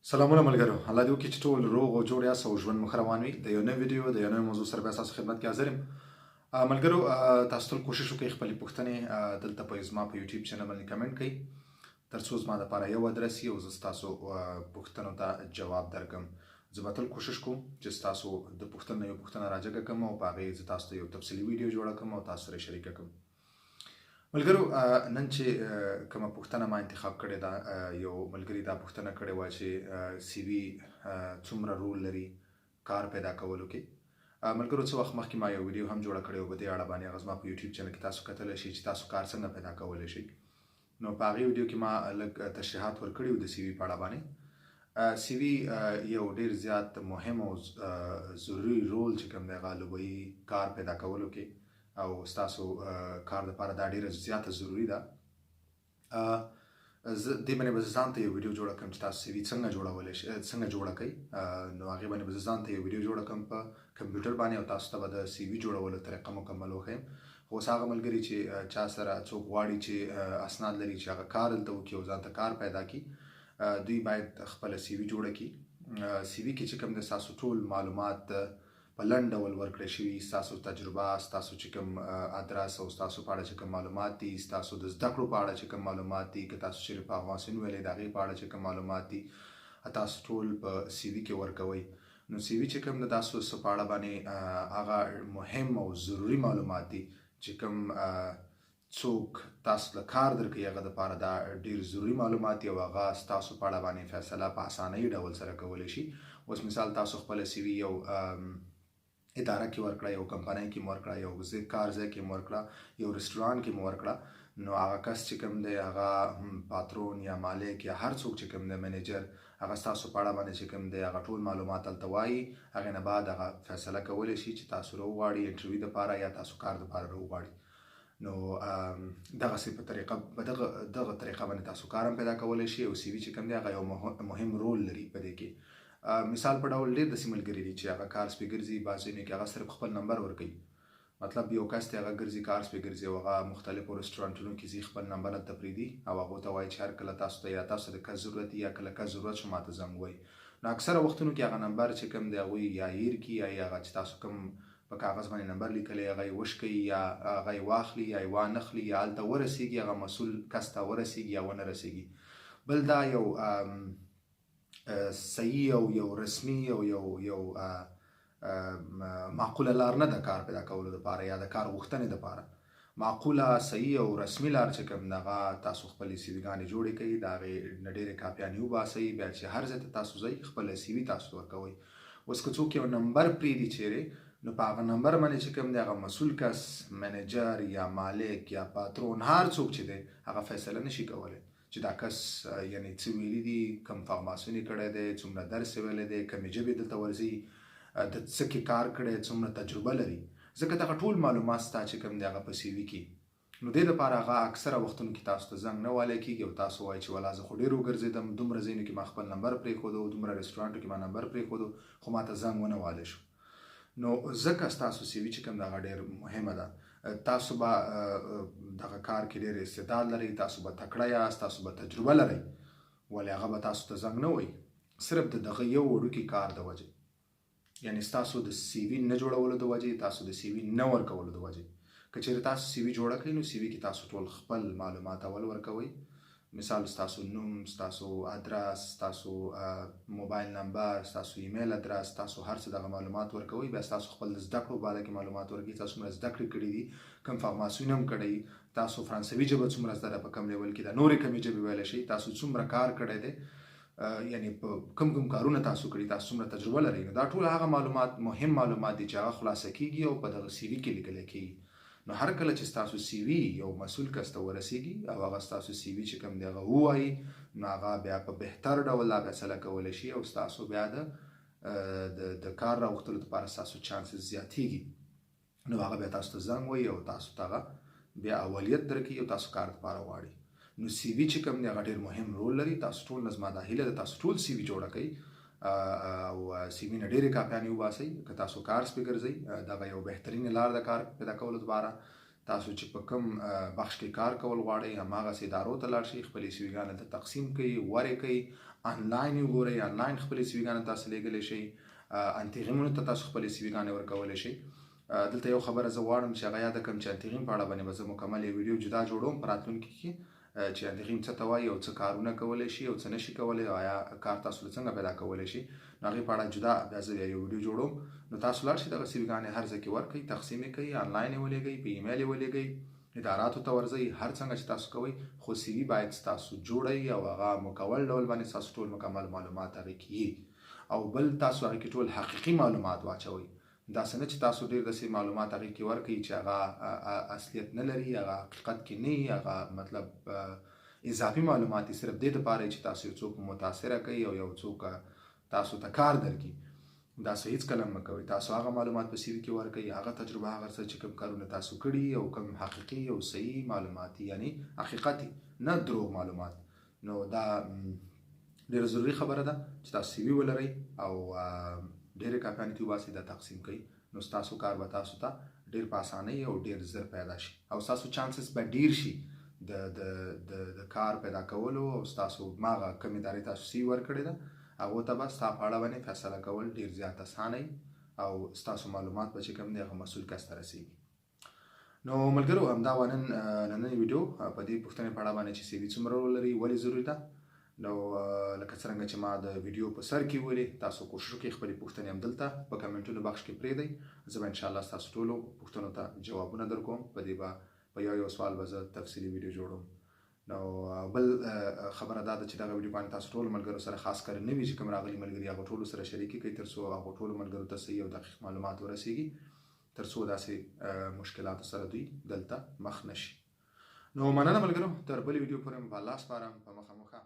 سلامونه ملګرو، الله دې وکړي چې ټول روغ او جوړ یاست او ژوند مو ښه روان وي. د یو نوې ویډیو د یو نوې موضوع سره بیا ستاسو خدمت کې حاضر یم. ملګرو، تاسو تل کوشش وکړئ خپلې پوښتنې دلته زما په یوټیوب چینل باندې کمنټ کړئ تر څو زما دپاره یو ادرس وي او زه ستاسو پوښتنو ته جواب درکړم. زه به تل کوشش کوم چې ستاسو د پوښتنې یو پوښتنه راجګه کړم او په هغې زه تاسو ته یو تفصیلي ویډیو جوړه کړم او تاسو سره شریکه کړم. ملګرو، نن چې کومه پوښتنه ما انتخاب کړې ده، یو ملګري دا پوښتنه کړې وه چې سی وي څومره رول لري کار پیدا کولو کې. ملګرو، څه وخت مخکې ما یو ویډیو هم جوړه کړې وه په دې اړه باندې. هغه زما په یوټیوب چینل کې تاسو کتلی شئ چې تاسو کار څنګه پیدا کولی شئ. نو په هغې ویډیو کې ما لږ تشریحات ورکړي وو د سی وي په اړه باندې. سی وي یو ډېر زیات مهم او ضروري رول چې کوم دی هغه لوبوي کار پیدا کولو کې او ستاسو کار لپاره دا ډیره زیاته ضروری ده. دې باندې به زه ځان ته یو ویډیو جوړه کړم چې تاسو سی وي څنګه جوړه کړئ. نو هغې باندې به زه ځان ته یو ویډیو جوړه کړم په کمپیوټر باندې او تاسو ته به د سی وي جوړولو طریقه مکمل وښیم. خو اوس هغه ملګري چې چا سره څوک غواړي چې اسناد لري چې هغه کار دلته وکړي او ځان ته کار پیدا کړي، دوی باید خپله سی وي جوړه کړي. سی وي کې چې کوم د ستاسو ټول معلومات په لنډ ډول ورکړی شوي، ستاسو تجربه، ستاسو چې کوم ادرس او ستاسو په اړه چې کوم معلومات دي، ستاسو د زده کړو په اړه چې کوم معلومات دي، که تاسو چیرې په افغانستان ویلی د هغې په اړه چې کوم معلومات دي، تاسو ټول په سی وي کې ورکوئ. نو سی وي چې کوم د تاسو څه په اړه باندې هغه مهم او ضروري معلومات دي چې کوم څوک تاسو له کار درکوي هغه دپاره دا ډېر ضروري معلومات دي او هغه ستاسو په اړه باندې فیصله په اسانۍ ډول سره کولی شي. اوس مثال تاسو خپله سی وي یو اداره کې ورکړه، یو کمپنۍ کې مو ورکړه، یو کار ځای کې مو ورکړه، یو رستورانت کې مو ورکړه. نو هغه کس چې کوم دی هغه پاترون یا مالک یا هر څوک چې کوم دی منیجر، هغه ستاسو په اړه باندې چې کوم دی هغه ټول معلومات هلته وایي. هغې نه بعد هغه فیصله کولی شي چې تاسو راوغواړي انټرویو دپاره یا تاسو کار دپاره راوغواړي. نو دغسې په طریقه دغه طریقه باندې تاسو کار هم پیدا کولی شي. او سی وي چې کوم دی هغه یو مهم رول لري په دې کې. مثال په ډول ډېر داسې ملګري دي چې هغه کار سپې ګرځي، بعض ځایونو کې هغه صرف خپل نمبر ورکوي. مطلب یو کس دی هغه ګرځي، کار سپې ګرځي او هغه مختلفو رسټورانټونو کې ځي، خپل نمبر هلته پرېږدي او هغو ته وایي چې هر کله تاسو ته یا تاسو د کس ضرورت یا کله کس ضرورت شو ماته زنګ ووایي. نو اکثره وختونو کې هغه نمبر چې کوم دی هغوی یا هیر کړي یا هغه چې تاسو کوم په کاغذ باندې نمبر لیکلی هغه یې وشکوي یا هغه یې واخلي یا یې وانخلي یا هلته ورسېږي، هغه مسؤل کس ته ورسېږي یا ونه رسېږي. بل دا یو صحیح او یو رسمي او یو معقوله لار نه ده کار پیدا کولو دپاره یا د کار غوښتنې دپاره. معقوله، صحیح او رسمي لار چې کوم ده هغه تاسو خپلې سی ویګانې جوړې کړئ، د هغې نه ډېرې کاپیانې وباسئ، بیا چې هر ځای ته تاسو ځئ خپله سی وي تاسو ورکوئ. اوس که څوک یو نمبر پرېږدي چیرې، نو په هغه نمبر باندې چې کوم دی هغه مسؤل کس، منیجر یا مالک یا پاترون، هر څوک چې دی هغه فیصله نشي کولی چې دا کس یعنې څه ویلي دي، کوم فارماسون یې کړی دی، څومره درس یې ویلی دی، کومې ژبې دلته ورځي، د څه کې کار کړی، څومره تجربه لري. ځکه دغه ټول معلومات ستا چې کوم دی هغه په سی وي کې. نو دې دپاره هغه اکثره وختونو کې تاسو ته زنګ نه والی کېږي او تاسو وایئ چې والله زه خو ډېر وګرځېدم، دومره ځایونو کې ما خپل نمبر پرېښودو، دومره رسټورانټو کې ما نمبر پرېښودو، خو ما ته زنګ ونه والی شو. نو ځکه ستاسو سی وي چې کوم ده هغه ډېر مهمه ده. تاسو به دغه کار کې ډېر استعداد لرئ، تاسو به تکړه یاست، تاسو به تجربه لرئ، ولې هغه به تاسو ته زنګ نه وایي صرف د دغه یو وړوکي کار د وجې، یعنې ستاسو د سی وي نه جوړولو د وجې، تاسو د سی وي نه ورکولو د وجې. که چیرې تاسو سی وي جوړه کړئ نو سی وي کې تاسو ټول خپل معلومات اول ورکوئ. مثال ستاسو نوم، ستاسو ادرس، ستاسو موبایل نمبر، ستاسو ایمیل ادرس، تاسو هر څه دغه معلومات ورکوئ. بیا ستاسو خپل د زده کړو باره کې معلومات ورکوئ، تاسو څومره زده کړې کړي دي، کوم فارماسون هم کړی، تاسو فرانسوي ژبه څومره زده ده، په کوم لیول کې ده، نورې کومې ژبې ویلی شئ، تاسو څومره کار کړی دی، یعنې په کوم کارونه تاسو کړي، تاسو څومره تجربه لرئ. نو دا ټول هغه معلومات، مهم معلومات دي چې هغه خلاصه کېږي او په دغه سی وي کې لیکلی کېږي. نو هر کله چې ستاسو سی وي یو مسؤل کس ته ورسېږي او هغه ستاسو سی وي چې کوم دی هغه ووایي، نو هغه بیا په بهتر ډول دا فیصله کولی شي او ستاسو بیا د کار راوښتلو دپاره ستاسو چانسز زیاتېږي. نو هغه بیا تاسو ته زنګ وایي او تاسو ته هغه بیا اولیت درکوي او تاسو کار دپاره غواړي. نو سی وي چې کوم دی هغه ډېر مهم رول لري. تاسو ټول نه زما دا هیله ده تاسو ټول سی وي جوړه کوئ او سی وي نه ډېرې کاپیانې وباسئ. که تاسو کار سپې ګرځئ، دغه یو بهترینه لار د کار پیدا کولو دپاره. تاسو چې په کوم بخش کې کار کول غواړئ هماغسې ادارو ته لاړ شئ، خپلې سی ویګانې ته تقسیم کړئ، ورې کړئ آنلاین وګورئ، آنلاین خپلې سی ویګانې تاسو لیږلی شئ، انتیغیمونو ته تاسو خپلې سی ویګانې ورکولی شئ. دلته یو خبره زه غواړم چې هغه یاده کړم چې انتیغیم په اړه باندې به زه مکمل یو ویډیو جدا جوړوم په راتلونکي کې، چې انتیغیم څه ته وایي او څه کارونه کولی شي او څه نشي کولی، او آیا کار تاسو له څنګه پیدا کولی شي، نو هغې په اړه جدا بیا زه یو ویډیو جوړوم. نو تاسو لاړ شئ دغه سی ویګانې هر ځای کې ورکړئ، تقسیم یې کوئ، آنلاین یې ولېږئ، په ایمیل یې ولېږئ، اداراتو ته ورځئ، هر څنګه چې تاسو کوئ، خو سی وي باید ستاسو جوړئ او هغه مکول ډول باندې ستاسو ټول مکمل معلومات هغې کې وي، او بل تاسو هغې کې ټول حقیقي معلومات واچوئ. داسې نه چې تاسو ډېر داسې معلومات هغې کې ورکړئ چې هغه اصلیت نه لري، هغه حقیقت کې نه وي، هغه مطلب اضافي معلومات دي صرف دې دپاره چې تاسو یو څوک متاثره کوي او یو څوک تاسو ته کار درکړي. داسې هېڅکله مه کوئ. تاسو هغه معلومات په سی وي کې ورکړئ، هغه تجربه، هغه څه چې کوم کارونه تاسو کړي او کوم حقیقي او صحیح معلومات دي، یعنی حقیقت نه دروغ معلومات. نو دا ډېره ضروري خبره ده چې تاسو سی وي ولرئ او ډېرې کاپیانې ترې وباسئ، دا تقسیم کړئ، نو ستاسو کار به تاسو ته ډېر په اسانۍ او ډېر زر پیدا شي او ستاسو چانسز به ډېر شي د کار پیدا کولو، او ستاسو هغه کوم ادارې تاسو سی وي ورکړې ده هغو ته به ستا په اړه باندې فیصله کول ډېر زیات اسانه وي او ستاسو معلومات به چې کوم دی هغه مسؤل کس ته رسېږي. نو ملګرو همدا وه نننۍ ویډیو په دې پوښتنې په اړه باندې چې سی وي څومره رول لري، ولې ضروري ده. نو لکه څرنګه چې ما د ویډیو په سر کې ویلې، تاسو کوشش وکړئ خپلې پوښتنې همدلته په کمنټونو بکس کې پرېږدئ، زه به انشاءالله ستاسو ټولو پوښتنو ته جوابونه درکوم. په دې به په یو سوال به زه تفصیلي ویډیو جوړوم. نو بل خبره دا ده چې دغه ویډیو باندې تاسو ټولو ملګرو سره خاص کر نوي چې کوم راغلي ملګري هغه ټولو سره شریکې کړئ، تر څو هغو ټولو ملګرو ته صحیح او دقیق معلومات ورسیږي، تر څو داسې مشکلاتو سره دوی دلته مخ نشي. نو مننه ملګرو، تر بلې ویډیو پورې مو په الله سپارم. په مخه